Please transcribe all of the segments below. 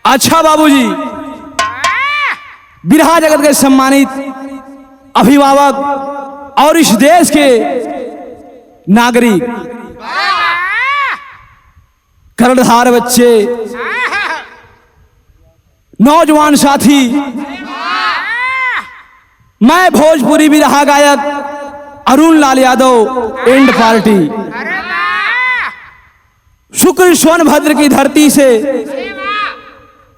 अच्छा बाबूजी, बिरहा जगत के सम्मानित अभिभावक और इस देश के नागरिक, कर्णधार बच्चे, नौजवान साथी, मैं भोजपुरी बिरहा गायक अरुण लाल यादव एंड पार्टी शुक्र सोनभद्र की धरती से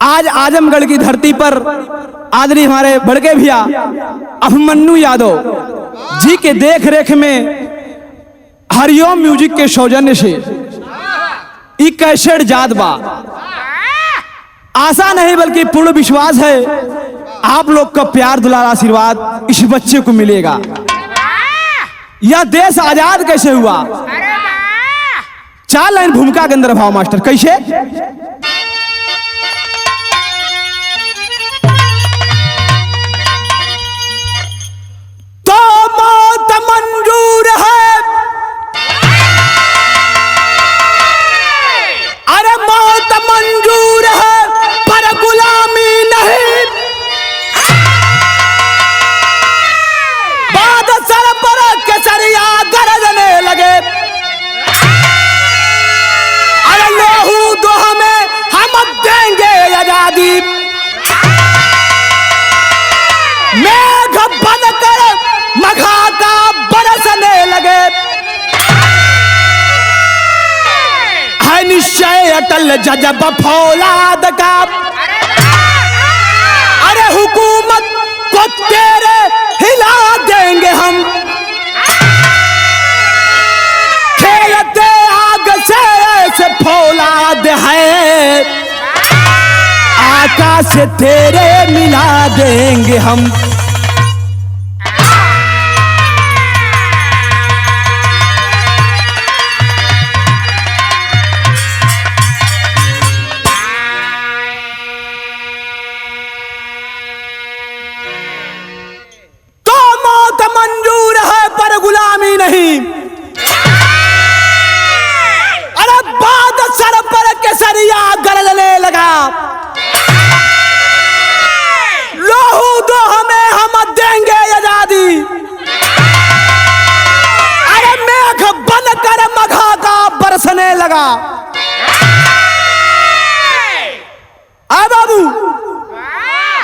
आज आजमगढ़ की धरती पर आदरणीय हमारे बड़के भैया अभिमन्यु यादव जी के देख रेख में हरिओम म्यूजिक के सौजन्य से ई कैसेट जात बा। आशा नहीं बल्कि पूर्ण विश्वास है आप लोग का प्यार दुलार आशीर्वाद इस बच्चे को मिलेगा। यह देश आजाद कैसे हुआ, 4 लाइन भूमिका के अंदर भाव मास्टर कैसे। तो मौत मंजूर है, अरे मौत मंजूर है पर गुलामी नहीं, बाद सर पर केसरिया गरजने लगे, अरे लहू दो हमें हम देंगे आजादी, मेघ बनकर मघाता बरसने लगे, है निश्चय अटल जजब फौलाद का, अरे हुकूमत को तेरे हिला देंगे हम, खेलते आग से ऐसे फौलाद है, आकाश से तेरे मिला देंगे हम। तो मौत मंजूर है पर गुलामी नहीं, अरे बाद सर पर केसरिया गरजने लगा, लहू दो हमें हम देंगे आजादी, अरे मेघ बनकर मघा बरसने लगा। आ बाबू,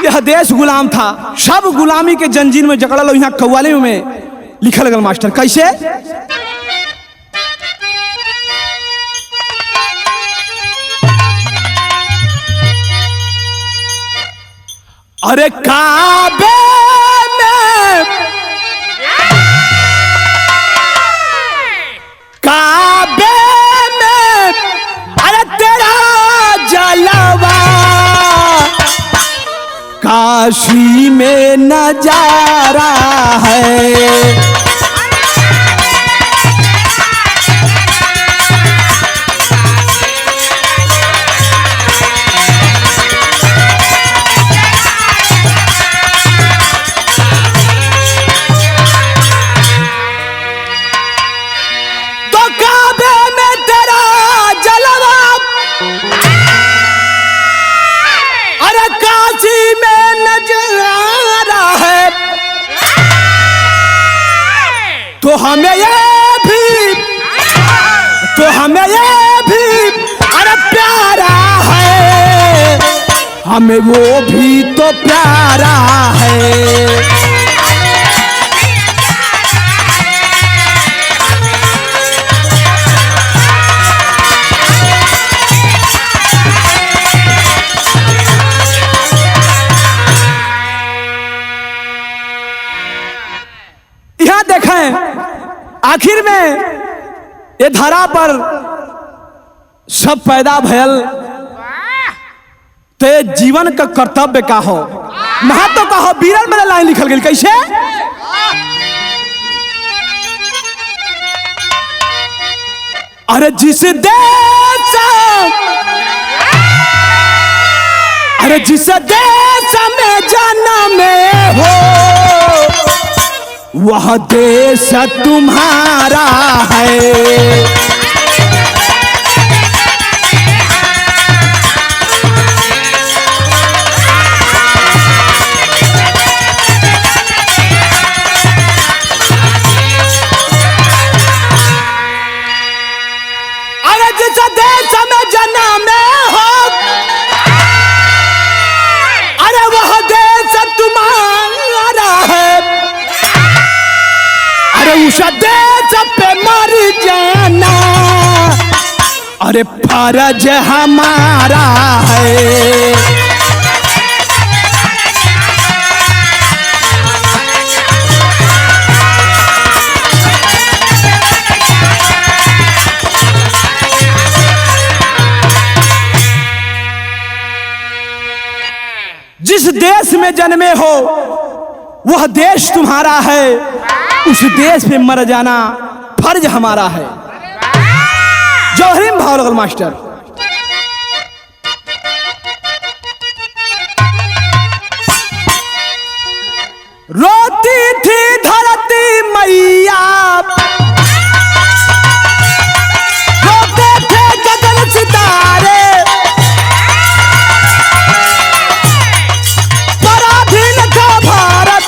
यह देश गुलाम था, सब गुलामी के जंजीर में जकड़ल, यहाँ कव्वाली में लिखल गल मास्टर कैसे। अरे काबे में, काबे में, अरे तेरा जलवा, काशी में नजारा है, तो हमें ये भी अरे प्यारा है, हमें वो भी तो प्यारा है। यहां देखें आखिर में ये धरा पर सब पैदा भयल, ते जीवन का कर्तव्य का हो, महत्व का हो, बीरन में लाइन लिखल गई कैसे। अरे जिस देश, अरे जिस देश में जन्म में हो, वह देश तुम्हारा है, उस देश पे मर जाना अरे फर्ज हमारा है। जिस देश में जन्मे हो वह देश तुम्हारा है, उस देश पे मर जाना फर्ज हमारा है। जौहरी में भाव लगल मास्टर। रोती थी धरती मैया, रोते थे गगन सितारे, पराधीन था भारत,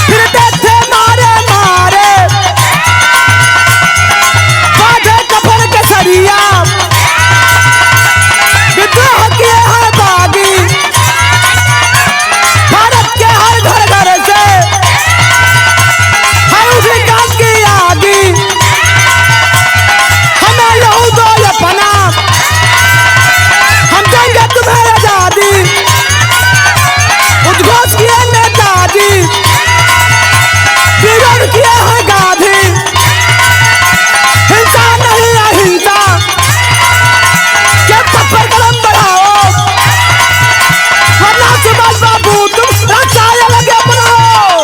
फिरते थे मारे मारे, बांधे कफन के सरिया, विद्रोह किए हैं बागी, भारत के हर घर घर से है उसी काम की आगी। हमें लहू दो अपना, हम देंगे तुम्हें आजादी। उद्घोष किए नेताजी, विरोध किए हैं गांधी, हिंसा नहीं अहिंसा के पथ पर कदम बढ़ाओ, वरना सुभाष बाबू तुम रास्ता लगे बनाओ।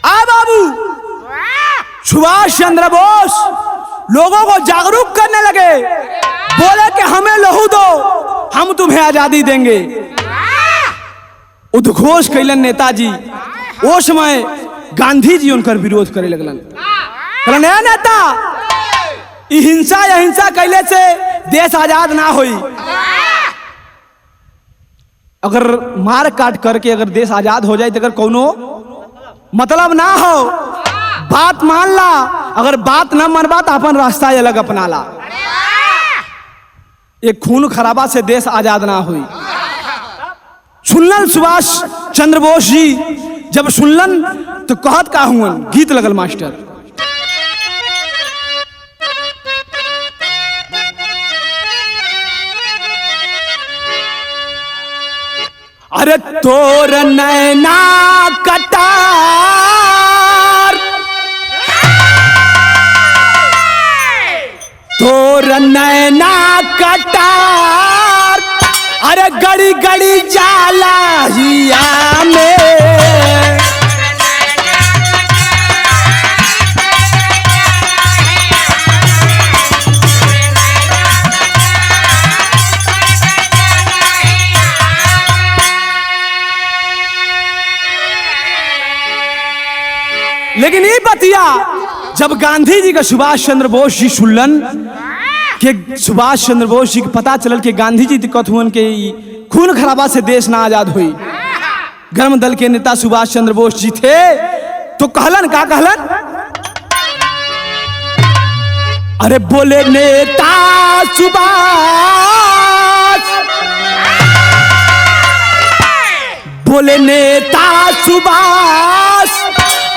आ बाबू, सुभाष चंद्र बोस लोगों को जागरूक करने लगे, बोले कि हमें लहू दो, हम तुम्हें आजादी देंगे। उद्घोष कैलन नेताजी। वो समय गांधी जी उनकर विरोध करे लगलन, कहलन ए नेता, ई हिंसा या हिंसा कैले से देश आजाद ना होई। अगर मार काट करके अगर देश आजाद हो जाए तो अगर कोनो मतलब ना हो, बात मान ला, अगर बात ना मनबा तो अपन रास्ता अलग अपना ला। एक खून खराबा से देश आजाद ना हुई। सुनलन सुभाष चंद्र बोस जी, जब सुनलन तो कहत का हुआ, गीत लगल मास्टर। अरे तोर नैना कटार, तोर नैना कटार, अरे गड़ी गड़ी जाला हिया में। लेकिन ये बतिया जब गांधी जी का सुभाष चंद्र बोस जी सुनलन कि सुभाष चंद्र बोस जी के पता चलल कि गांधी जी दिक्कत हुआ के खून खराबा से देश ना आजाद हुई। गर्म दल के नेता सुभाष चंद्र बोस जी थे, तो कहलन का कहलन, अरे बोले नेता सुभाष, बोले नेता सुभाष,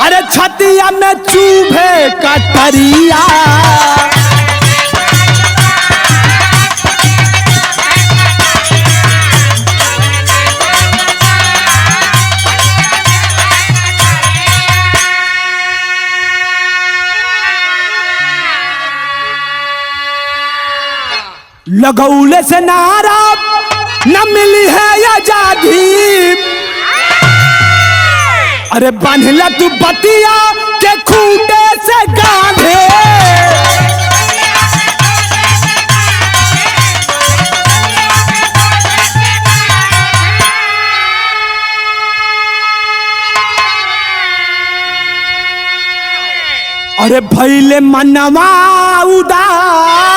अरे छतिया में चूभे कटरिया। लगौले से नारा न मिली है आजादी, अरे बांधला तू बतिया के खूंटे से गांधे। अरे भैले मनवा उदास,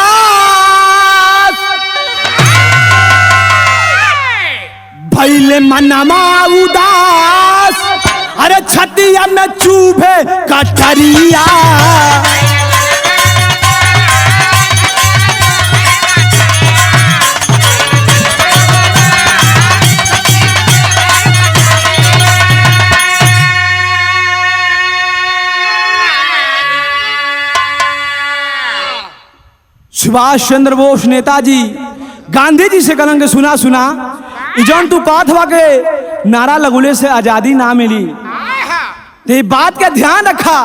भैले मनवा उदास, अरे छतिया में चूभे कटरिया। सुभाष चंद्र बोस नेताजी गांधी जी से कलंग सुना सुना जौन तू कहत हुआ के नारा लगुले से आजादी ना मिली, तो बात का ध्यान रखा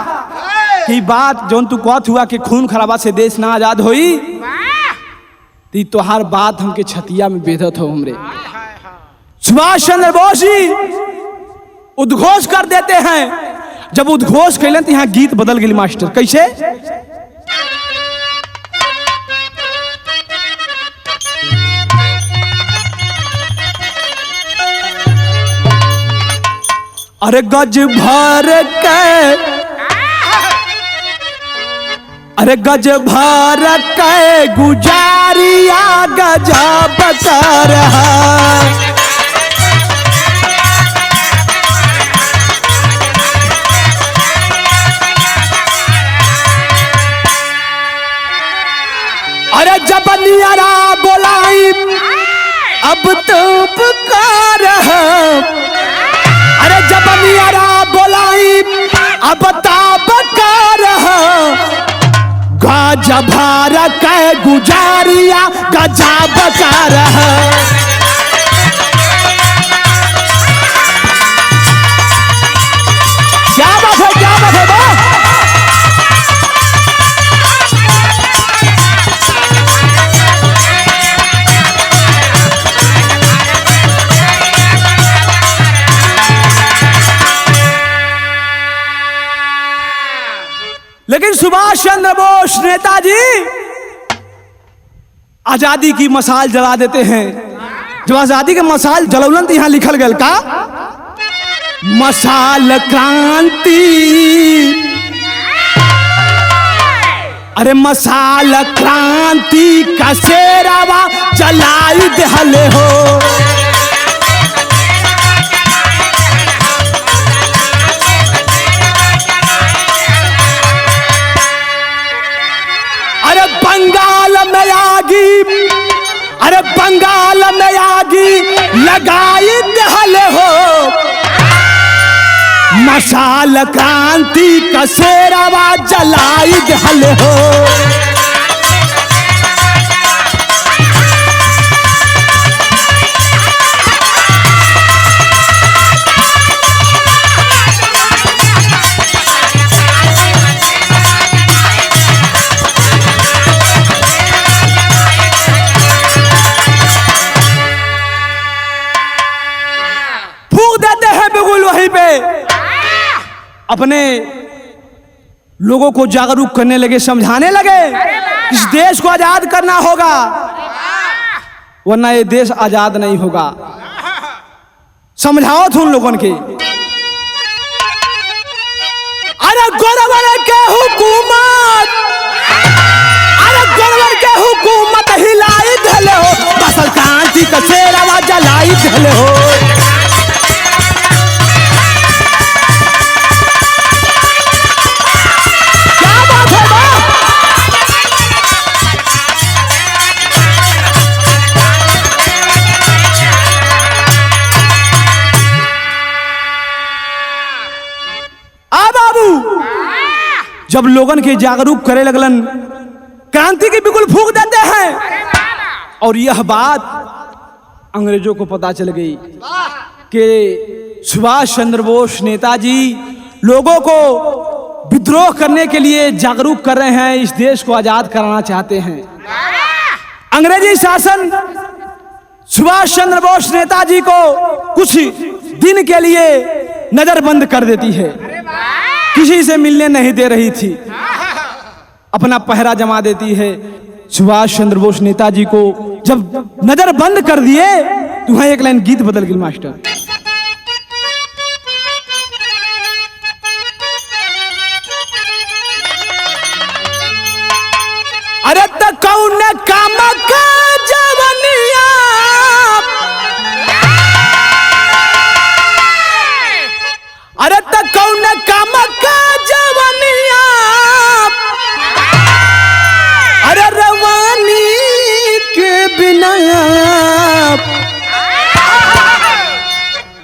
कि बात जौन तू कहत हुआ कि खून खराबा से देश ना आजाद होई, तो हर बात हमके छतिया में बेधत हो हमरे। सुभाष चंद्र बोस जी उद्घोष कर देते हैं। जब उद्घोष कैलन तो यहाँ गीत बदल गई मास्टर, कैसे? अरे गज भर के, अरे गज भर के गुजारिया गजब कर है। अरे जब नियरा बोलाई अब तो पुकार है, अरे जब नियरा बोलाई अब तो पुकार है। गज भर के गुजारिया गजब कर है। क्या बात है, क्या बात है बा? लेकिन सुभाष चंद्र बोस नेताजी आजादी की मशाल जला देते हैं। जब आजादी के मशाल जलौलन तो यहां लिखल गया का मशाल क्रांति, अरे मशाल क्रांति का शेरावा जलाई दहले हो। बंगाल में आगी, अरे बंगाल में आगी लगाई दहले हो। मशाल क्रांति का शेरावा जलाई दहले हो। वहीं पे अपने लोगों को जागरूक करने लगे, समझाने लगे इस देश को आजाद करना होगा, वरना ये देश आजाद नहीं होगा। समझाओ थे उन लोगों के। अरे गोरवर के हुकूमत, अरे गोरवर के हुकूमत हिलाई धले हो। मशाल क्रांति का शेरावा जलाई धले हो। जब लोगन के जागरूक करे लगलन, क्रांति की बिल्कुल फूंक देते हैं। और यह बात अंग्रेजों को पता चल गई कि सुभाष चंद्र बोस नेताजी लोगों को विद्रोह करने के लिए जागरूक कर रहे हैं, इस देश को आजाद कराना चाहते हैं। अंग्रेजी शासन सुभाष चंद्र बोस नेताजी को कुछ दिन के लिए नजरबंद कर देती है, किसी से मिलने नहीं दे रही थी, अपना पहरा जमा देती है। सुभाष चंद्र बोस नेताजी को जब नजर बंद कर दिए तो वहां एक लाइन गीत बदल गई मास्टर। अरे तो कौन काम का जवनिया, अरे तो कौन काम का जवनिया, अरे रवानी के बिना,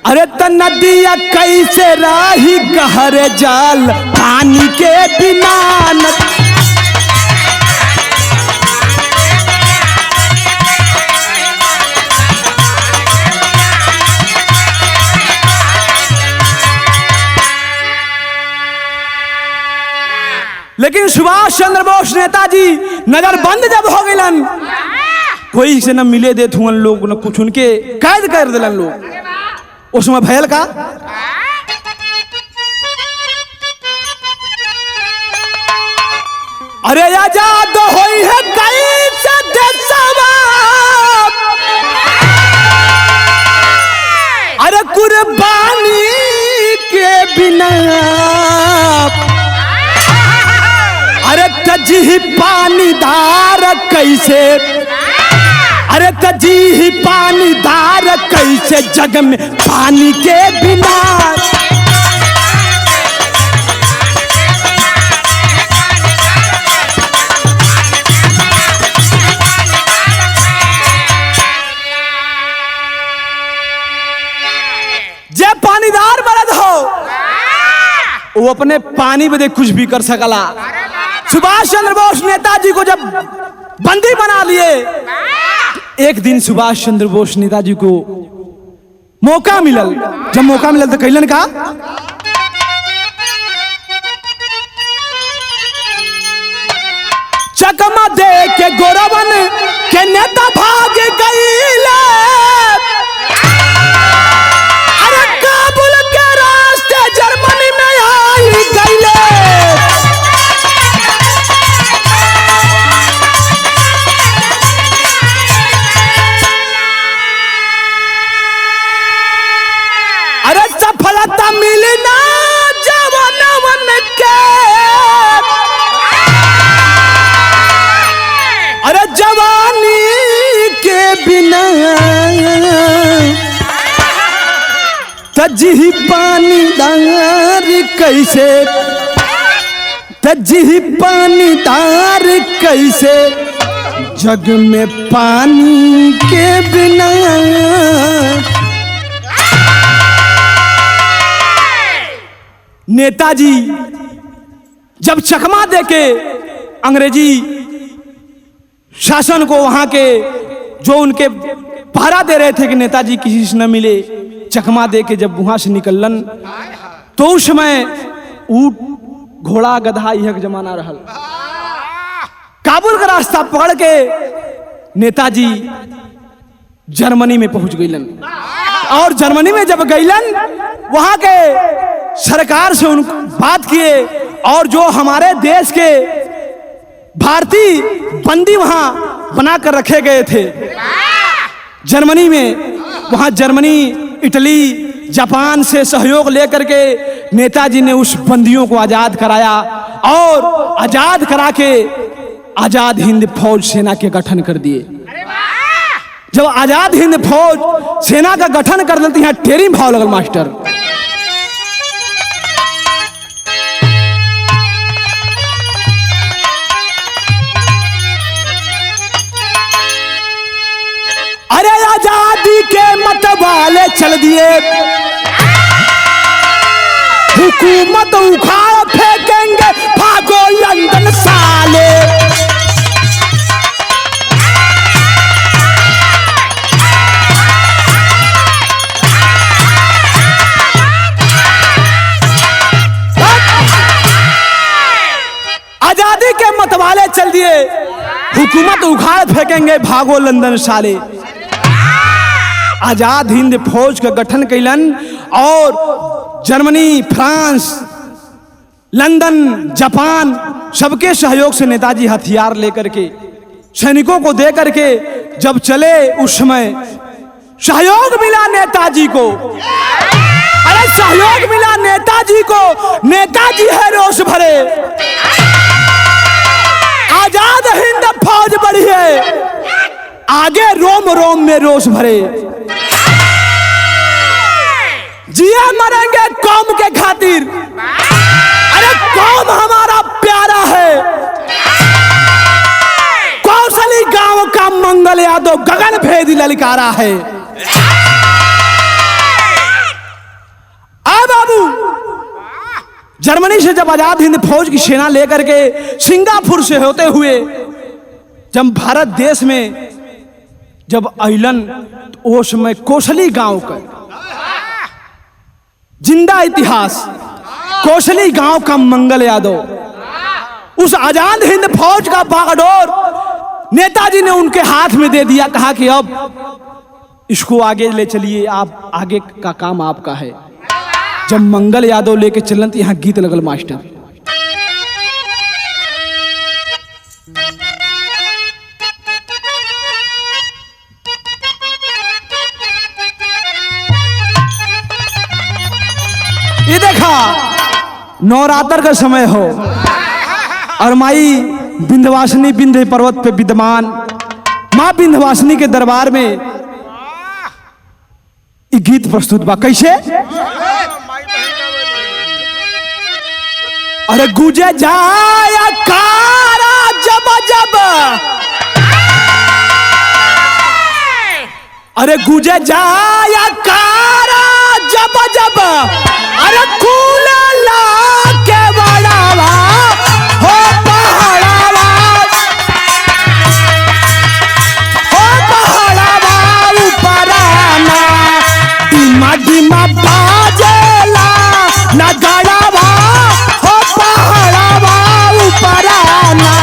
अरे तो नदिया कैसे राही गहर जाल पानी के बिना। सुभाष चंद्र बोस नेताजी नजर बंद जब हो गइलन, कोई से न मिले देत हुन लोग, न कुछ, उनके कैद कर दिलन लोग। उसमें भयल का अरे आजाद होई है कैसे देशवा, अरे कुर्बानी के बिना, अरे तजी पानीदार कैसे, अरे तजी पानीदार कैसे जग में पानी के बिना। जे पानीदार मर्द हो वो अपने पानी में कुछ भी कर सकला। सुभाष चंद्र बोस नेताजी को जब बंदी बना लिए, एक दिन सुभाष चंद्र बोस नेताजी को मौका मिलल, जब मौका मिलल तो कैलन का चकमा दे के गोरवन के नेता भाग गईले, अरे काबुल के रास्ते जर्मनी में आई गईले। अरे सफलता मिली ना जवानवन के, अरे जवानी के बिना, तजी पानीदार कैसे, तजी पानीदार कैसे जग में पानी के बिना। नेताजी जब चकमा देके अंग्रेजी शासन को, वहां के जो उनके पहरा दे रहे थे कि नेताजी किसी से न मिले, चकमा दे के जब वहां से निकलन तो उस समय ऊंट घोड़ा गधा यह जमाना रहल। काबुल का रास्ता पकड़ के नेताजी जर्मनी में पहुंच गईलन, और जर्मनी में जब गईलन वहां के सरकार से उन बात किए, और जो हमारे देश के भारतीय बंदी वहां बनाकर रखे गए थे जर्मनी में, वहां जर्मनी, इटली, जापान से सहयोग लेकर के नेताजी ने उस बंदियों को आजाद कराया, और आजाद करा के आजाद हिंद फौज सेना के गठन कर दिए। जब आजाद हिंद फौज सेना का गठन कर देती है, टेरी भाव लगल मास्टर। अरे आजादी के मतवाले चल दिए, हुकूमत उखाड़ फेंकेंगे, भागो लंदन साले। आजादी के मतवाले चल दिए, हुकूमत उखाड़ फेंकेंगे, भागो लंदन साले। आजाद हिंद फौज का गठन कैलन, और जर्मनी, फ्रांस, लंदन, जापान सबके सहयोग से नेताजी हथियार लेकर के सैनिकों को दे करके जब चले, उस समय सहयोग मिला नेताजी को। अरे सहयोग मिला नेताजी को, नेताजी है रोष भरे, आजाद हिंद फौज बढ़ी है, आगे रोम रोम में रोष भरे। जिया मरेंगे कौम के खातिर, अरे कौम हमारा प्यारा है। कौशली गांव का मंगल यादव गगन भेदी ललकारा है। आ बाबू, जर्मनी से जब आजाद हिंद फौज की सेना लेकर के सिंगापुर से होते हुए जब भारत देश में जब अइलन, तो उस समय कौशली गांव का जिंदा इतिहास, कौशली गांव का मंगल यादव उस आजाद हिंद फौज का बागडोर नेताजी ने उनके हाथ में दे दिया, कहा कि अब इसको आगे ले चलिए, आप आगे का काम आपका है। जब मंगल यादव लेके चलन तो यहाँ गीत लगल मास्टर। ये देखा नवरात्र का समय हो और माई विंध्यवासिनी विंध्य पर्वत पे विद्यमान मां विंध्यवासिनी के दरबार में ये गीत प्रस्तुत बा। कैसे? अरे गुजे जाया कारा जब जब, अरे गुजे जाया कारा जब जब, अरे कूला के बड़ावा हो पहाड़ावा, हो पहाड़ावा ऊपराना, डिमा डिमा बाजेला नगाड़ावा हो पहाड़ावा ऊपराना।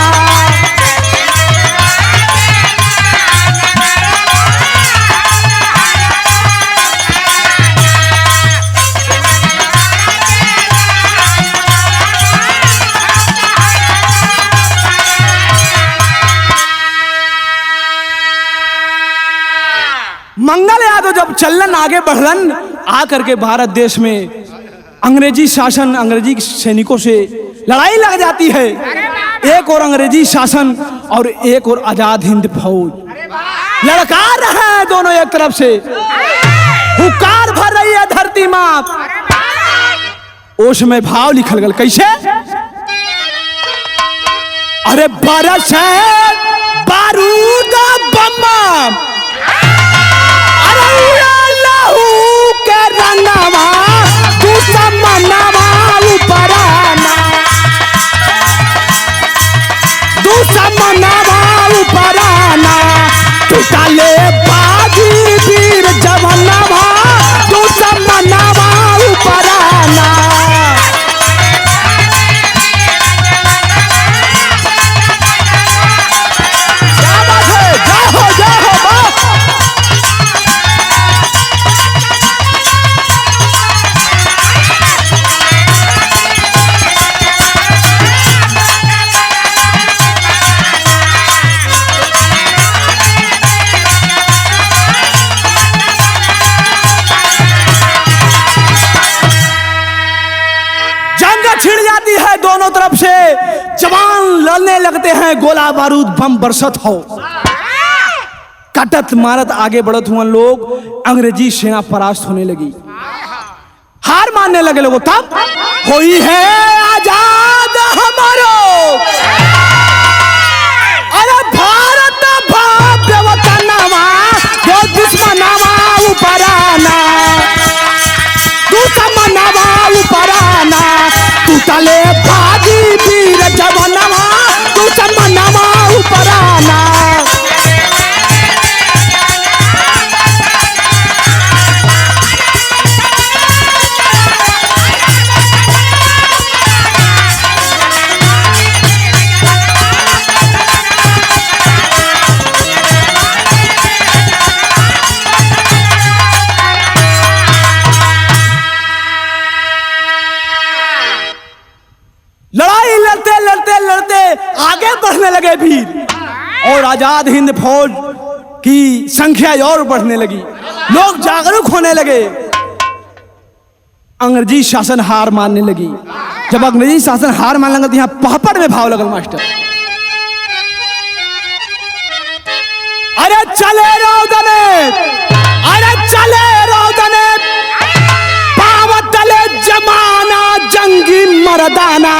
मंगल यादव जब चलन आगे बढ़लन, आकर के भारत देश में अंग्रेजी शासन, अंग्रेजी सैनिकों से लड़ाई लग जाती है। एक और अंग्रेजी शासन और एक और आजाद हिंद फौज लड़कार रहे हैं दोनों एक तरफ से, हुकार भर रही है धरती मां। ओश में भाव लिखल गल कैसे? अरे बरस बारूद बम, के रंगवा तू समनवा ऊपराना, तू समनवा ऊपराना, टूटले बाजी वीर जवनवा तू समनवा ऊपराना। क्या बात है, जय हो बाप। छिड़ जाती है दोनों तरफ से, जवान लड़ने लगते हैं, गोला बारूद बम बरसत हो, कटत मारत आगे बढ़त हुए लोग, अंग्रेजी सेना परास्त होने लगी, हार मानने लगे लोग। तब होई है आजाद हमारो, अरे भारत भव्य वतनवा जो दुश्मनवा ऊपराना, दुश्मनवा ऊपराना, टूटले बाजी वीर जवनवा तू समनवा ऊपराना। लड़ाई लड़ते लड़ते लड़ते आगे बढ़ने लगे वीर, और आजाद हिंद फौज की संख्या और बढ़ने लगी, लोग जागरूक होने लगे, अंग्रेजी शासन हार मानने लगी। जब अंग्रेजी शासन हार मानने लगा तो यहाँ पहपड़ में भाव लगल मास्टर। अरे चले रौदने, अरे चले रौदने, पावतले जमाना जंगी मर्दाना,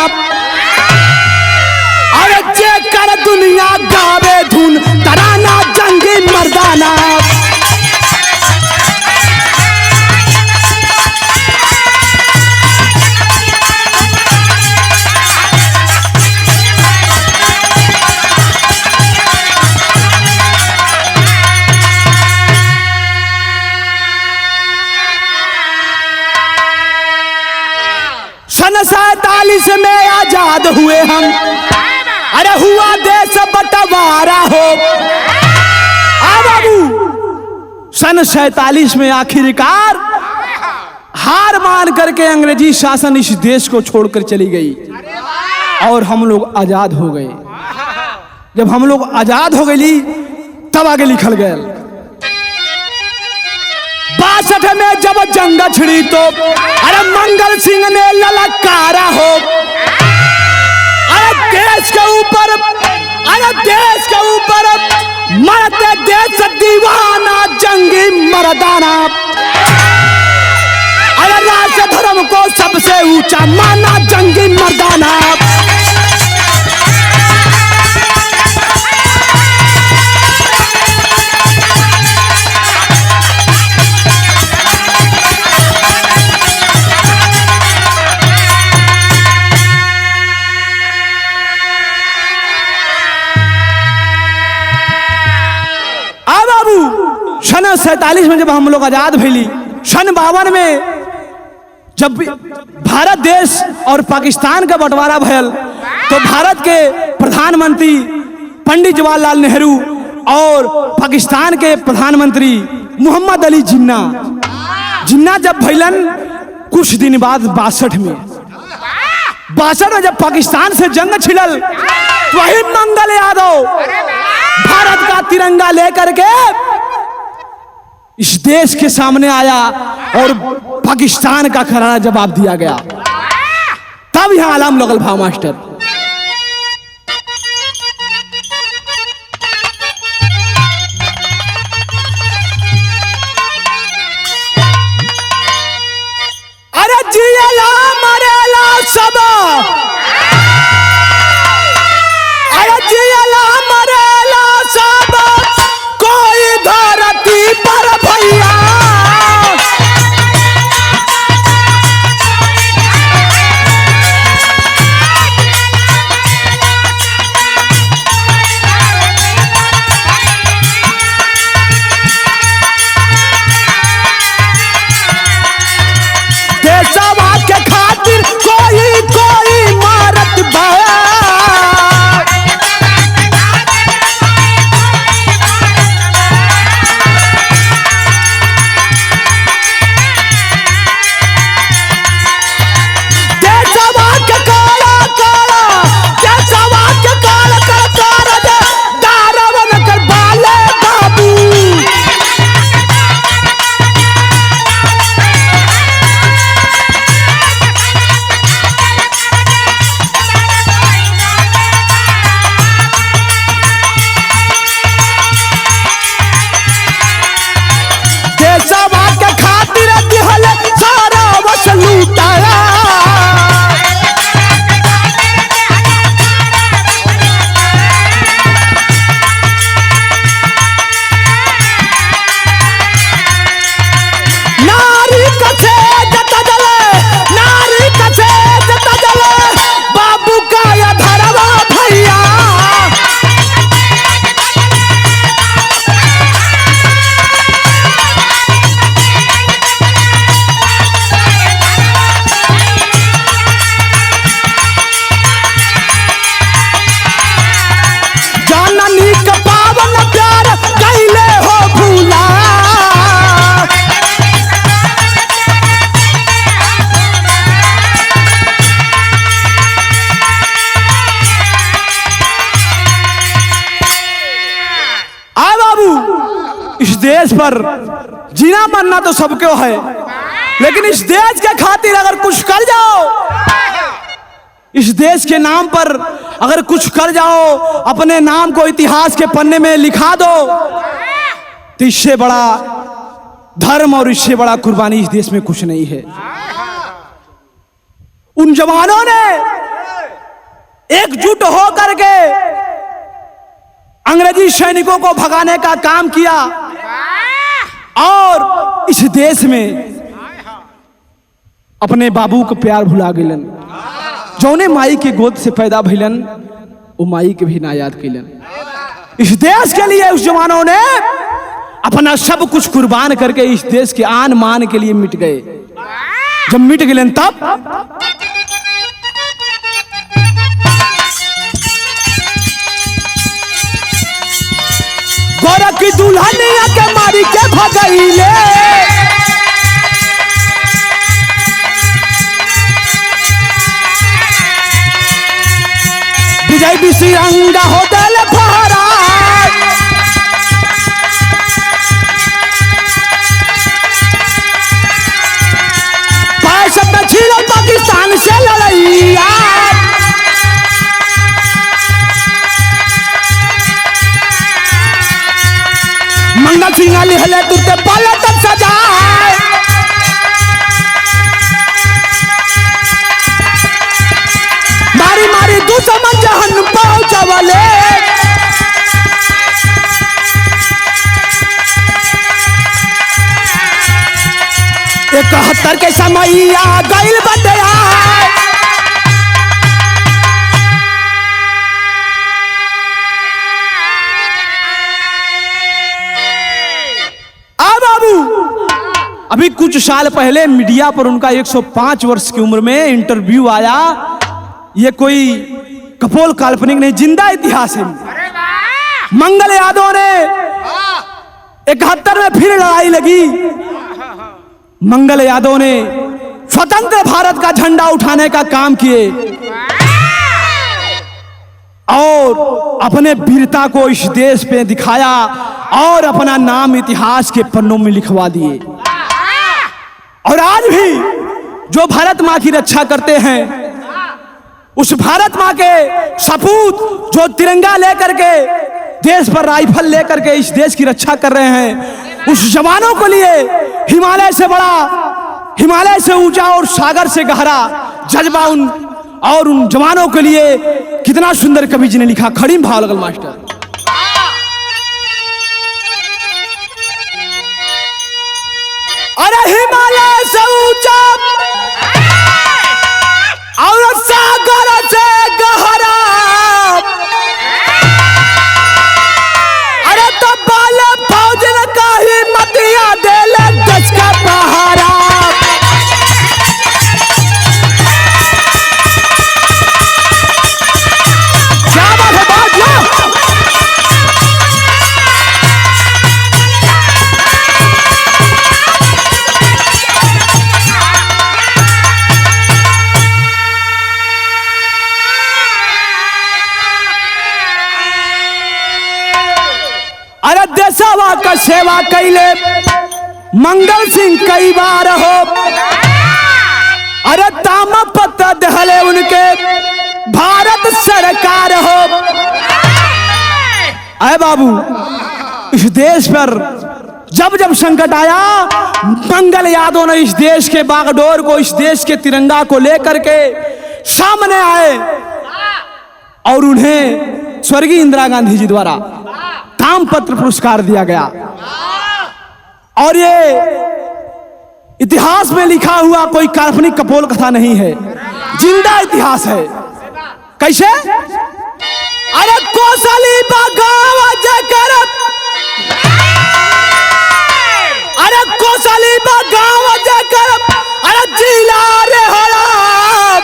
अरे जेकर दुनिया गावे धुन तराना जंगी मर्दाना। सन 47 में आजाद हुए हम, अरे हुआ देश बंटवारा हो। बाबू सन 47 में आखिरकार हार मान करके अंग्रेजी शासन इस देश को छोड़कर चली गई और हम लोग आजाद हो गए। जब हम लोग आजाद हो गई तब आगे लिखल गया 62 में जब जंग छिड़ी तो अरे मंगल सिंह ने ललकारा हो। अरे देश के ऊपर मरते देश दीवाना जंगी मर्दाना। अरे राष्ट्र धर्म को सबसे ऊंचा माना जंगी मर्दाना। सन 47 में जब हम लोग आजाद भइली, सन 52 में जब भारत देश और पाकिस्तान का बंटवारा भयल तो भारत के प्रधानमंत्री पंडित जवाहरलाल नेहरू और पाकिस्तान के प्रधानमंत्री मोहम्मद अली जिन्ना जब भइलन कुछ दिन बाद 62 में जब पाकिस्तान से जंग छिड़ल तो वही मंगल यादव भारत का तिरंगा लेकर के इस देश के सामने आया और पाकिस्तान का करारा जवाब दिया गया। तब यहां अलार्म लगल भाव मास्टर। अरे जियला मरेला सब, अरे जियला मरेला सब, कोई धरती पर भैया। देशवा के खातिर कोई मारत बा। देश पर जीना मरना तो सबको है, लेकिन इस देश के खातिर अगर कुछ कर जाओ, इस देश के नाम पर अगर कुछ कर जाओ, अपने नाम को इतिहास के पन्ने में लिखा दो, तो इससे बड़ा धर्म और इससे बड़ा कुर्बानी इस देश में कुछ नहीं है। उन जवानों ने एकजुट होकर के अंग्रेजी सैनिकों को भगाने का काम किया और इस देश में अपने बाबू को प्यार भुला गइलन। जौने माई के गोद से पैदा भइलन वो माई के भी ना याद कइलन। इस देश के लिए उस जवानों ने अपना सब कुछ कुर्बान करके इस देश के आन मान के लिए मिट गए। जब मिट गइलन तब गोरा की दुल्हनिया के मारी के भगैले। विजय विश्वरंगा हो दल फहरा। पैसा में छीलो पाकिस्तान से लड़ैया। मंगल सिंह लिहले तुझे पलट सजाए। मारी मारी दुश्मन जहन पहुंचवले। 71 के समैया गइल बटया। अभी कुछ साल पहले मीडिया पर उनका 105 वर्ष की उम्र में इंटरव्यू आया। ये कोई कपोल काल्पनिक नहीं, जिंदा इतिहास है। मंगल यादव ने 71 में फिर लड़ाई लगी। मंगल यादव ने स्वतंत्र भारत का झंडा उठाने का काम किए और अपने वीरता को इस देश पे दिखाया और अपना नाम इतिहास के पन्नों में लिखवा दिए। और आज भी जो भारत माँ की रक्षा करते हैं, उस भारत माँ के सपूत जो तिरंगा लेकर के देश पर राइफल लेकर के इस देश की रक्षा कर रहे हैं, उस जवानों को लिए हिमालय से बड़ा, हिमालय से ऊंचा और सागर से गहरा जज्बा उन जवानों के लिए कितना सुंदर कवि जी ने लिखा। खड़ी भाव लगल मास्टर। अरे हिमालय से ऊंचा और सागर से गहरा, अरे तो बाले फौजन का ही मतिया देले गज का पहारा। क्या बात है, बात लो। अरे देशवा का सेवा कैले मंगल सिंह कई बार हो। अरे तामा पत्ता दहले उनके भारत सरकार हो। अरे बाबू, इस देश पर जब जब संकट आया, मंगल यादव ने इस देश के बागडोर को, इस देश के तिरंगा को लेकर के सामने आए और उन्हें स्वर्गीय इंदिरा गांधी जी द्वारा ताम्रपत्र पुरस्कार दिया गया। और ये इतिहास में लिखा हुआ कोई काल्पनिक कपोल कथा नहीं है, जिंदा इतिहास है। कैसे? अरे कौशली बगाव जकर, अरे कौशली बगाव जकर, अरे जिला रे हराम,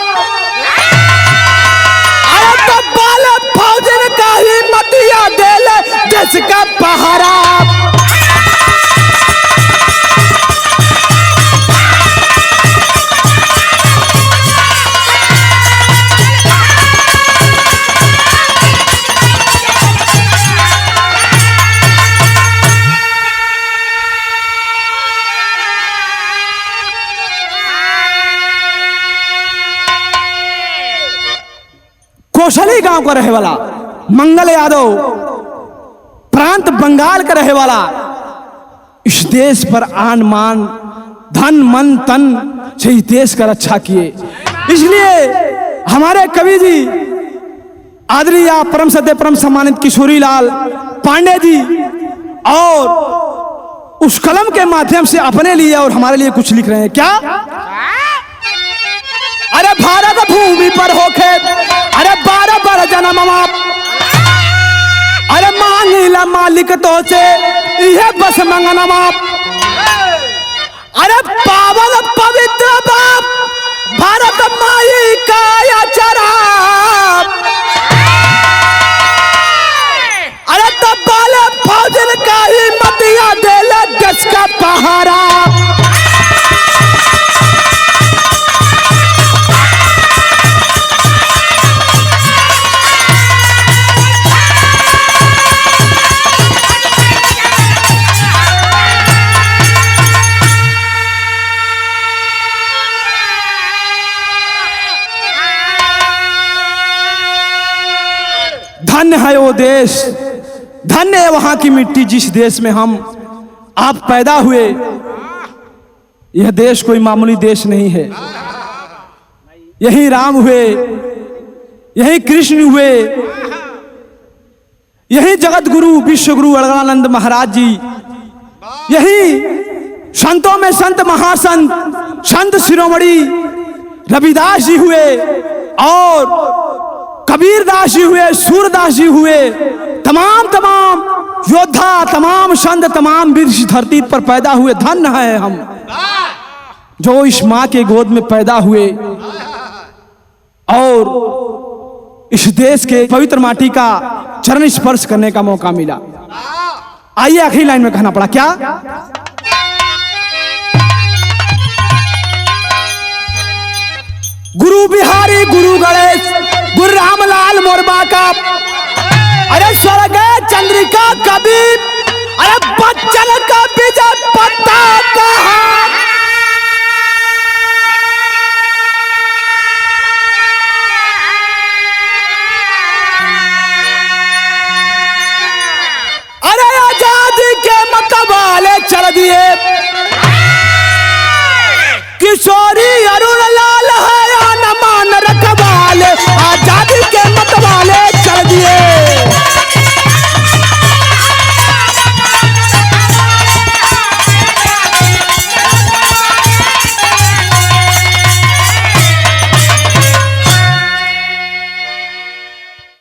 अरे तो बाले फौजन का ही मतिया देले देश का पहारा। कौशली गांव का रहे वाला मंगल यादव, प्रांत बंगाल का रहे वाला, इस देश पर आन मान धन मन तन से इस देश का रक्षा किए। इसलिए हमारे कवि जी आदरणीय परम सत्य परम सम्मानित किशोरी लाल पांडे जी और उस कलम के माध्यम से अपने लिए और हमारे लिए कुछ लिख रहे हैं। क्या? अरे भारत भूमि पर होके, अरे 12 जन्म माप, अरे मांगिला मालिक तो से यह बस मंगना माप। अरे पावन पवित्र बाप भारत माई का या चराप, अरे तो बाले फौजन सहारा। धन्य है वो देश, धन्य है वहां की मिट्टी जिस देश में हम आप पैदा हुए। यह देश कोई मामूली देश नहीं है। यही राम हुए, यही कृष्ण हुए, यही जगत गुरु विश्व गुरु अलगानंद महाराज जी, यही संतों में संत महासंत संत शिरोमणि रविदास जी हुए, और कबीर दास जी हुए, सूरदास जी हुए। तमाम योद्धा, तमाम संत, तमाम वीर इस धरती पर पैदा हुए। धन्य है हम जो इस मां के गोद में पैदा हुए और इस देश के पवित्र माटी का चरण स्पर्श करने का मौका मिला। आइए आखिरी लाइन में कहना पड़ा क्या? गुरु बिहारी गुरु गणेश गुरु रामलाल मोरबा का, अरे स्वर्ग चंद्रिका कवि, अरे बच्चन का विजय पता कहाँ? अरे आजादी के मतवाले चढ़ दिए किशोरी